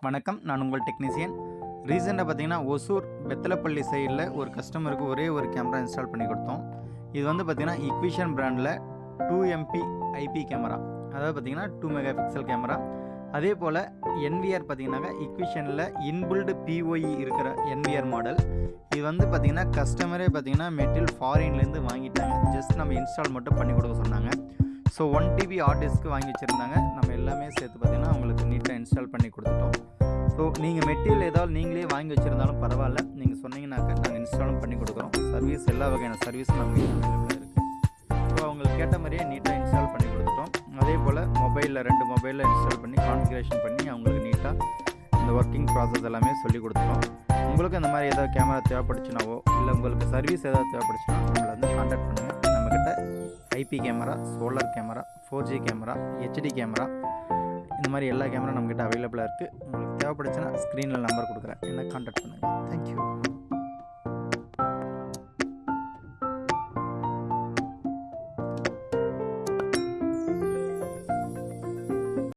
வணக்கம். நான் உங்கள் டெக்னீசியன். ரீசெண்டாக பார்த்தீங்கன்னா, ஒசூர் பெத்தலப்பள்ளி சைடில் ஒரு கஸ்டமருக்கு ஒரே ஒரு கேமரா இன்ஸ்டால் பண்ணி கொடுத்தோம். இது வந்து பார்த்தீங்கன்னா, இக்விஷன் பிராண்டில் 2MP ஐபி கேமரா. அதாவது பார்த்தீங்கன்னா 2 மெகா பிக்சல் கேமரா. அதே போல் என்விஆர் பார்த்தீங்கன்னாக்கா இக்விஷனில் இன்பில்டு பிஓஇ இருக்கிற என்விஆர் மாடல். இது வந்து பார்த்தீங்கன்னா கஸ்டமரே பார்த்தீங்கன்னா மெட்டீரியல் ஃபாரின்லேருந்து வாங்கிட்டாங்க. ஜஸ்ட் நம்ம இன்ஸ்டால் மட்டும் பண்ணி கொடுக்க சொன்னாங்க. ஸோ 1 டிபி ஹார்ட் டிஸ்க்கு வாங்கி வச்சுருந்தாங்க. நம்ம எல்லாமே சேர்த்து பார்த்தீங்கன்னா அவங்களுக்கு நீட்டாக இன்ஸ்டால் பண்ணி கொடுத்துட்டோம். ஸோ நீங்கள் மெட்டீரியல் ஏதாவது நீங்களே வாங்கி வச்சுருந்தாலும் பரவாயில்ல, நீங்கள் சொன்னீங்கன்னாக்கா நாங்கள் இன்ஸ்டாலும் பண்ணி கொடுக்குறோம். சர்வீஸ் எல்லா வகையான சர்வீஸும் நமக்கு அவைலபிளாக இருக்குது. ஸோ அவங்களுக்கு கேட்ட மாதிரியே நீட்டாக இன்ஸ்டால் பண்ணி கொடுத்துட்டோம். அதே போல் மொபைலில் 2 மொபைலில் இன்ஸ்டால் பண்ணி கான்ஃபிகரேஷன் பண்ணி அவங்களுக்கு நீட்டாக இந்த ஒர்க்கிங் ப்ராசஸ் எல்லாமே சொல்லி கொடுத்துட்டோம். உங்களுக்கு இந்த மாதிரி ஏதாவது கேமரா தேவைப்படுச்சுனாவோ இல்லை உங்களுக்கு சர்வீஸ் ஏதாவது தேவைப்படுச்சுன்னா உங்களை வந்து கான்டாக்ட் பண்ணுங்கள். நம்மக்கிட்ட IP camera, solar camera, 4G camera, HD camera, இந்த மாதிரி எல்லா கேமரா நம்மக்கிட்ட அவைலபிளாக இருக்குது. உங்களுக்கு தேவைப்படுச்சுன்னா ஸ்க்ரீனில் நம்பர் கொடுக்குறேன், என்ன கான்டாக்ட் பண்ணுங்கள். தேங்க்யூ.